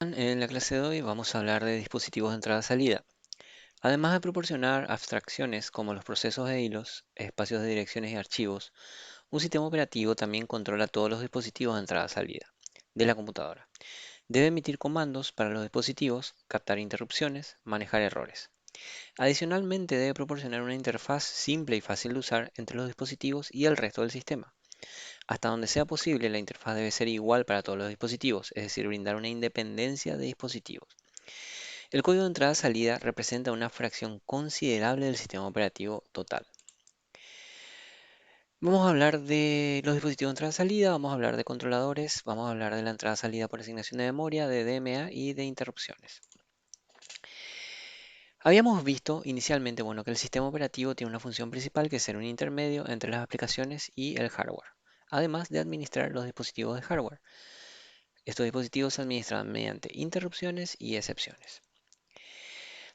En la clase de hoy vamos a hablar de dispositivos de entrada-salida. Además de proporcionar abstracciones como los procesos de hilos, espacios de direcciones y archivos, un sistema operativo también controla todos los dispositivos de entrada-salida de la computadora. Debe emitir comandos para los dispositivos, captar interrupciones, manejar errores. Adicionalmente debe proporcionar una interfaz simple y fácil de usar entre los dispositivos y el resto del sistema. Hasta donde sea posible, la interfaz debe ser igual para todos los dispositivos, es decir, brindar una independencia de dispositivos. El código de entrada-salida representa una fracción considerable del sistema operativo total. Vamos a hablar de los dispositivos de entrada-salida, vamos a hablar de controladores, vamos a hablar de la entrada-salida por asignación de memoria, de DMA y de interrupciones. Habíamos visto inicialmente, que el sistema operativo tiene una función principal que es ser un intermedio entre las aplicaciones y el hardware, además de administrar los dispositivos de hardware. Estos dispositivos se administran mediante interrupciones y excepciones.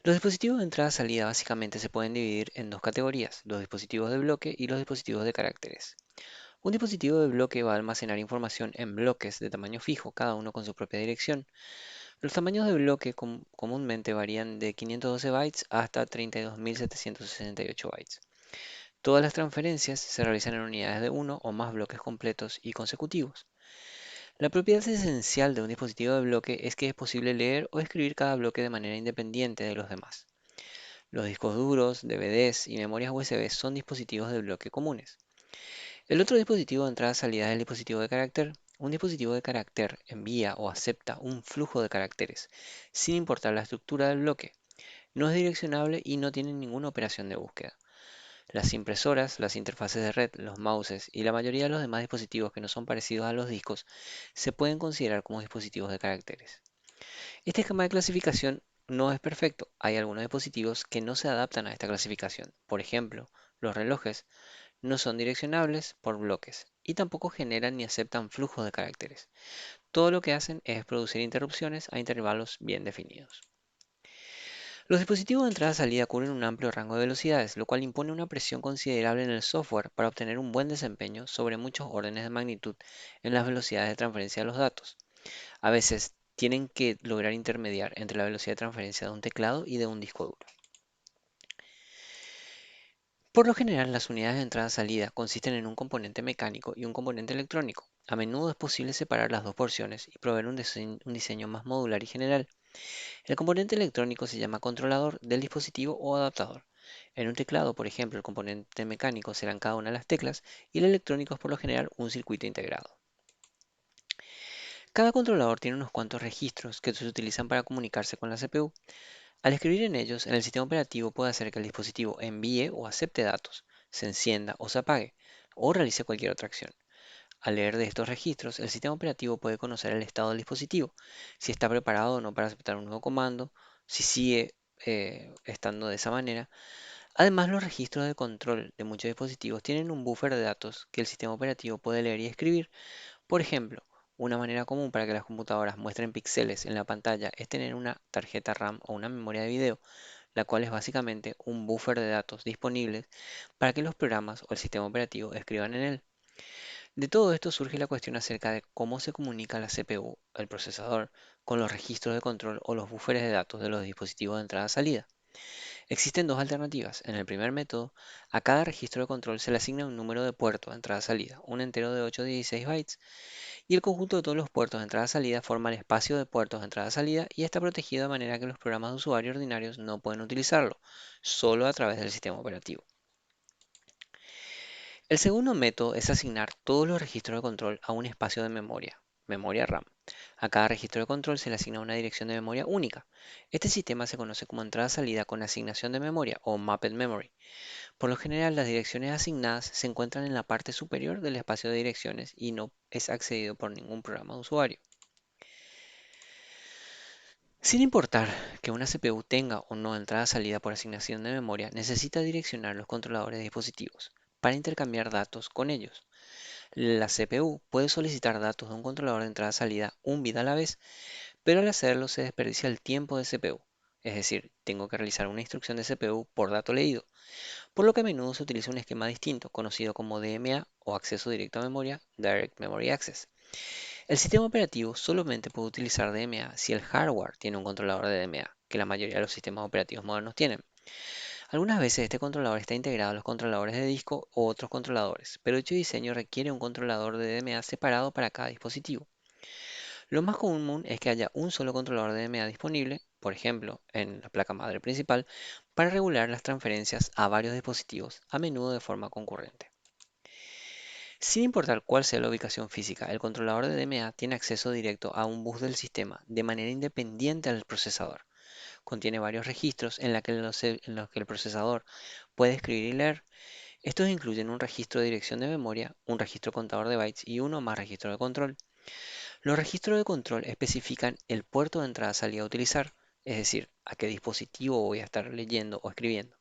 Los dispositivos de entrada-salida básicamente se pueden dividir en dos categorías, los dispositivos de bloque y los dispositivos de caracteres. Un dispositivo de bloque va a almacenar información en bloques de tamaño fijo, cada uno con su propia dirección. Los tamaños de bloque comúnmente varían de 512 bytes hasta 32.768 bytes. Todas las transferencias se realizan en unidades de uno o más bloques completos y consecutivos. La propiedad esencial de un dispositivo de bloque es que es posible leer o escribir cada bloque de manera independiente de los demás. Los discos duros, DVDs y memorias USB son dispositivos de bloque comunes. El otro dispositivo de entrada-salida es el dispositivo de carácter. Un dispositivo de carácter envía o acepta un flujo de caracteres, sin importar la estructura del bloque. No es direccionable y no tiene ninguna operación de búsqueda. Las impresoras, las interfaces de red, los mouses y la mayoría de los demás dispositivos que no son parecidos a los discos se pueden considerar como dispositivos de caracteres. Este esquema de clasificación no es perfecto. Hay algunos dispositivos que no se adaptan a esta clasificación. Por ejemplo, los relojes no son direccionables por bloques y tampoco generan ni aceptan flujos de caracteres. Todo lo que hacen es producir interrupciones a intervalos bien definidos. Los dispositivos de entrada-salida cubren un amplio rango de velocidades, lo cual impone una presión considerable en el software para obtener un buen desempeño sobre muchos órdenes de magnitud en las velocidades de transferencia de los datos. A veces tienen que lograr intermediar entre la velocidad de transferencia de un teclado y de un disco duro. Por lo general, las unidades de entrada-salida consisten en un componente mecánico y un componente electrónico. A menudo es posible separar las dos porciones y proveer un diseño más modular y general. El componente electrónico se llama controlador del dispositivo o adaptador. En un teclado, por ejemplo, el componente mecánico serán cada una de las teclas y el electrónico es por lo general un circuito integrado. Cada controlador tiene unos cuantos registros que se utilizan para comunicarse con la CPU. Al escribir en ellos, el sistema operativo puede hacer que el dispositivo envíe o acepte datos, se encienda o se apague, o realice cualquier otra acción. Al leer de estos registros, el sistema operativo puede conocer el estado del dispositivo, si está preparado o no para aceptar un nuevo comando, si sigue estando de esa manera. Además, los registros de control de muchos dispositivos tienen un buffer de datos que el sistema operativo puede leer y escribir. Por ejemplo, una manera común para que las computadoras muestren píxeles en la pantalla es tener una tarjeta RAM o una memoria de video, la cual es básicamente un buffer de datos disponibles para que los programas o el sistema operativo escriban en él. De todo esto surge la cuestión acerca de cómo se comunica la CPU, el procesador, con los registros de control o los buffers de datos de los dispositivos de entrada-salida. Existen dos alternativas. En el primer método, a cada registro de control se le asigna un número de puerto de entrada-salida, un entero de 8 o 16 bytes, y el conjunto de todos los puertos de entrada-salida forma el espacio de puertos de entrada-salida y está protegido de manera que los programas de usuario ordinarios no pueden utilizarlo, solo a través del sistema operativo. El segundo método es asignar todos los registros de control a un espacio de memoria RAM. A cada registro de control se le asigna una dirección de memoria única. Este sistema se conoce como entrada-salida con asignación de memoria o mapped memory. Por lo general, las direcciones asignadas se encuentran en la parte superior del espacio de direcciones y no es accedido por ningún programa de usuario. Sin importar que una CPU tenga o no entrada-salida por asignación de memoria, necesita direccionar los controladores de dispositivos para intercambiar datos con ellos. La CPU puede solicitar datos de un controlador de entrada-salida un bit a la vez, pero al hacerlo se desperdicia el tiempo de CPU. Es decir, tengo que realizar una instrucción de CPU por dato leído, por lo que a menudo se utiliza un esquema distinto, conocido como DMA o acceso directo a memoria, Direct Memory Access. El sistema operativo solamente puede utilizar DMA si el hardware tiene un controlador de DMA, que la mayoría de los sistemas operativos modernos tienen. Algunas veces este controlador está integrado a los controladores de disco o otros controladores, pero dicho diseño requiere un controlador de DMA separado para cada dispositivo. Lo más común es que haya un solo controlador de DMA disponible, por ejemplo, en la placa madre principal, para regular las transferencias a varios dispositivos, a menudo de forma concurrente. Sin importar cuál sea la ubicación física, el controlador de DMA tiene acceso directo a un bus del sistema de manera independiente al procesador. Contiene varios registros en los que el procesador puede escribir y leer. Estos incluyen un registro de dirección de memoria, un registro contador de bytes y uno más registro de control. Los registros de control especifican el puerto de entrada-salida a utilizar, es decir, a qué dispositivo voy a estar leyendo o escribiendo,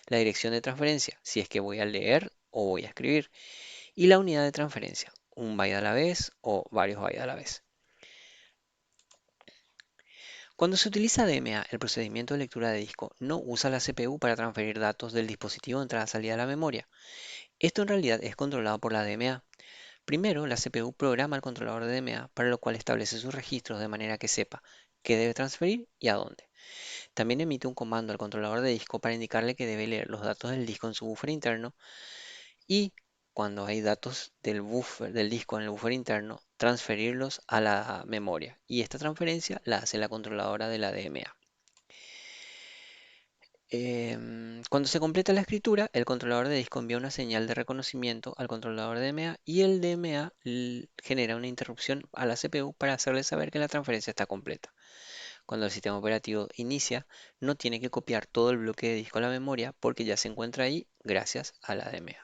la dirección de transferencia, si es que voy a leer o voy a escribir, y la unidad de transferencia, un byte a la vez o varios bytes a la vez. Cuando se utiliza DMA, el procedimiento de lectura de disco no usa la CPU para transferir datos del dispositivo de entrada-salida a la memoria. Esto en realidad es controlado por la DMA. Primero, la CPU programa el controlador de DMA, para lo cual establece sus registros de manera que sepa qué debe transferir y a dónde. También emite un comando al controlador de disco para indicarle que debe leer los datos del disco en su buffer interno y, cuando hay datos del buffer del disco en el buffer interno, transferirlos a la memoria. Y esta transferencia la hace la controladora de la DMA. Cuando se completa la escritura, el controlador de disco envía una señal de reconocimiento al controlador de DMA y el DMA genera una interrupción a la CPU para hacerle saber que la transferencia está completa. Cuando el sistema operativo inicia, no tiene que copiar todo el bloque de disco a la memoria porque ya se encuentra ahí gracias a la DMA.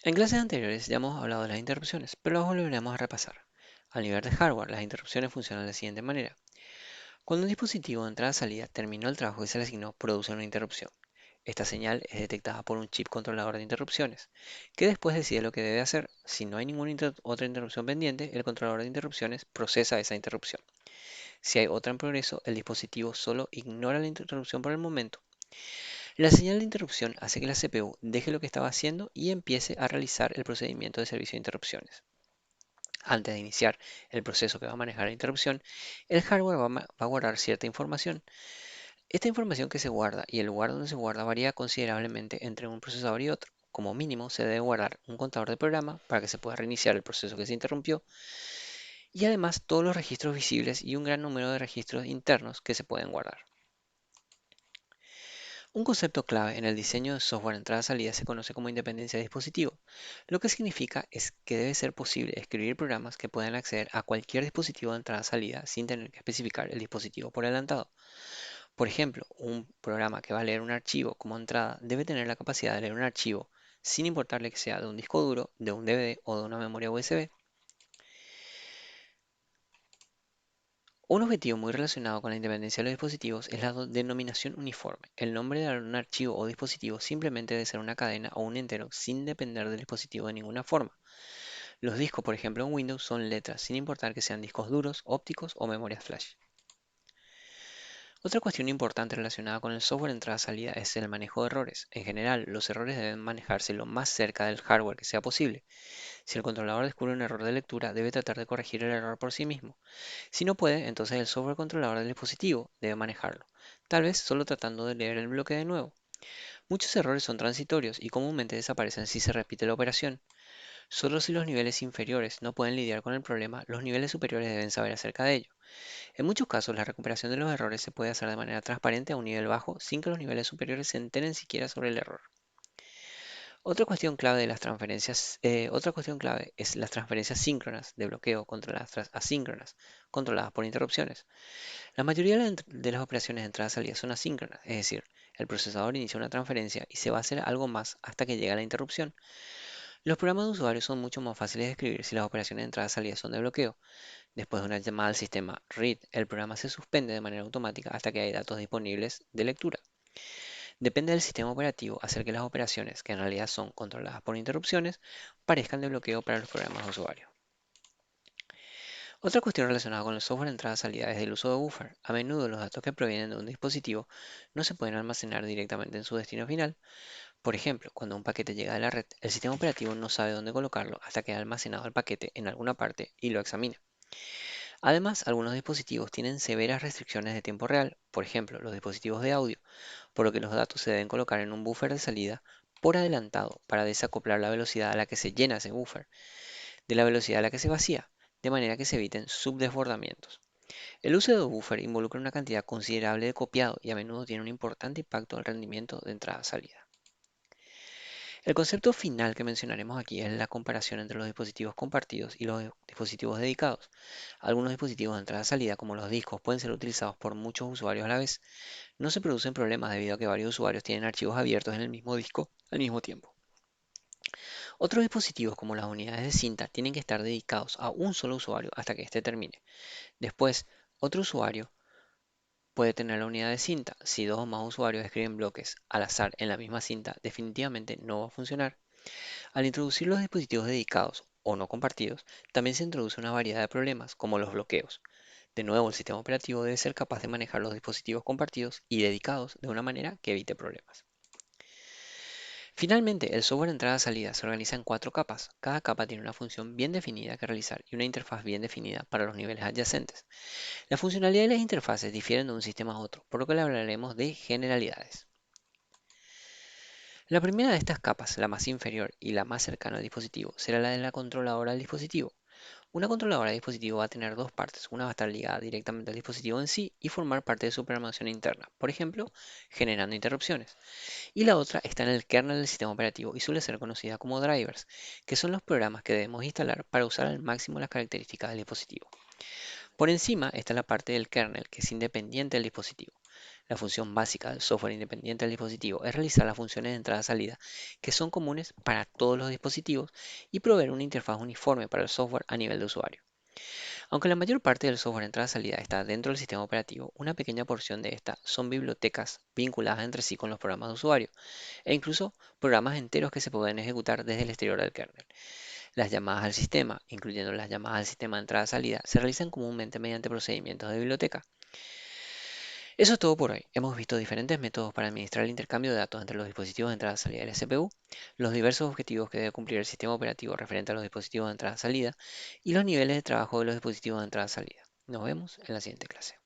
En clases anteriores ya hemos hablado de las interrupciones, pero las volveremos a repasar. A nivel de hardware, las interrupciones funcionan de la siguiente manera. Cuando un dispositivo de entrada-salida terminó el trabajo que se le asignó, produce una interrupción. Esta señal es detectada por un chip controlador de interrupciones, que después decide lo que debe hacer. Si no hay ninguna otra interrupción pendiente, el controlador de interrupciones procesa esa interrupción. Si hay otra en progreso, el dispositivo solo ignora la interrupción por el momento. La señal de interrupción hace que la CPU deje lo que estaba haciendo y empiece a realizar el procedimiento de servicio de interrupciones. Antes de iniciar el proceso que va a manejar la interrupción, el hardware va a guardar cierta información. Esta información que se guarda y el lugar donde se guarda varía considerablemente entre un procesador y otro. Como mínimo, se debe guardar un contador de programa para que se pueda reiniciar el proceso que se interrumpió y además todos los registros visibles y un gran número de registros internos que se pueden guardar. Un concepto clave en el diseño de software entrada-salida se conoce como independencia de dispositivo. Lo que significa es que debe ser posible escribir programas que puedan acceder a cualquier dispositivo de entrada-salida sin tener que especificar el dispositivo por adelantado. Por ejemplo, un programa que va a leer un archivo como entrada debe tener la capacidad de leer un archivo sin importarle que sea de un disco duro, de un DVD o de una memoria USB. Un objetivo muy relacionado con la independencia de los dispositivos es la denominación uniforme. El nombre de un archivo o dispositivo simplemente debe ser una cadena o un entero sin depender del dispositivo de ninguna forma. Los discos, por ejemplo, en Windows son letras, sin importar que sean discos duros, ópticos o memorias flash. Otra cuestión importante relacionada con el software entrada-salida es el manejo de errores. En general, los errores deben manejarse lo más cerca del hardware que sea posible. Si el controlador descubre un error de lectura, debe tratar de corregir el error por sí mismo. Si no puede, entonces el software controlador del dispositivo debe manejarlo, tal vez solo tratando de leer el bloque de nuevo. Muchos errores son transitorios y comúnmente desaparecen si se repite la operación. Solo si los niveles inferiores no pueden lidiar con el problema, los niveles superiores deben saber acerca de ello. En muchos casos, la recuperación de los errores se puede hacer de manera transparente a un nivel bajo sin que los niveles superiores se enteren siquiera sobre el error. Otra cuestión clave es las transferencias síncronas de bloqueo contra las asíncronas, controladas por interrupciones. La mayoría de las operaciones de entrada-salida son asíncronas, es decir, el procesador inicia una transferencia y se va a hacer algo más hasta que llega la interrupción. Los programas de usuario son mucho más fáciles de escribir si las operaciones de entrada-salida son de bloqueo. Después de una llamada al sistema read, el programa se suspende de manera automática hasta que hay datos disponibles de lectura. Depende del sistema operativo hacer que las operaciones, que en realidad son controladas por interrupciones, parezcan de bloqueo para los programas de usuario. Otra cuestión relacionada con el software de entrada-salida es el uso de buffer. A menudo los datos que provienen de un dispositivo no se pueden almacenar directamente en su destino final. Por ejemplo, cuando un paquete llega de la red, el sistema operativo no sabe dónde colocarlo hasta que ha almacenado el paquete en alguna parte y lo examina. Además, algunos dispositivos tienen severas restricciones de tiempo real, por ejemplo, los dispositivos de audio, por lo que los datos se deben colocar en un buffer de salida por adelantado para desacoplar la velocidad a la que se llena ese buffer de la velocidad a la que se vacía, de manera que se eviten subdesbordamientos. El uso de buffer involucra una cantidad considerable de copiado y a menudo tiene un importante impacto en el rendimiento de entrada-salida. El concepto final que mencionaremos aquí es la comparación entre los dispositivos compartidos y los dispositivos dedicados. Algunos dispositivos de entrada-salida, como los discos, pueden ser utilizados por muchos usuarios a la vez. No se producen problemas debido a que varios usuarios tienen archivos abiertos en el mismo disco al mismo tiempo. Otros dispositivos, como las unidades de cinta, tienen que estar dedicados a un solo usuario hasta que éste termine. Después, otro usuario puede tener la unidad de cinta. Si dos o más usuarios escriben bloques al azar en la misma cinta, definitivamente no va a funcionar. Al introducir los dispositivos dedicados o no compartidos, también se introduce una variedad de problemas, como los bloqueos. De nuevo, el sistema operativo debe ser capaz de manejar los dispositivos compartidos y dedicados de una manera que evite problemas. Finalmente, el software entrada-salida se organiza en cuatro capas. Cada capa tiene una función bien definida que realizar y una interfaz bien definida para los niveles adyacentes. La funcionalidad de las interfaces difieren de un sistema a otro, por lo que le hablaremos de generalidades. La primera de estas capas, la más inferior y la más cercana al dispositivo, será la de la controladora del dispositivo. Una controladora de dispositivo va a tener dos partes. Una va a estar ligada directamente al dispositivo en sí y formar parte de su programación interna, por ejemplo, generando interrupciones. Y la otra está en el kernel del sistema operativo y suele ser conocida como drivers, que son los programas que debemos instalar para usar al máximo las características del dispositivo. Por encima está la parte del kernel que es independiente del dispositivo. La función básica del software independiente del dispositivo es realizar las funciones de entrada-salida que son comunes para todos los dispositivos y proveer una interfaz uniforme para el software a nivel de usuario. Aunque la mayor parte del software entrada-salida está dentro del sistema operativo, una pequeña porción de esta son bibliotecas vinculadas entre sí con los programas de usuario e incluso programas enteros que se pueden ejecutar desde el exterior del kernel. Las llamadas al sistema, incluyendo las llamadas al sistema de entrada-salida, se realizan comúnmente mediante procedimientos de biblioteca. Eso es todo por hoy. Hemos visto diferentes métodos para administrar el intercambio de datos entre los dispositivos de entrada-salida de la CPU, los diversos objetivos que debe cumplir el sistema operativo referente a los dispositivos de entrada-salida y los niveles de trabajo de los dispositivos de entrada-salida. Nos vemos en la siguiente clase.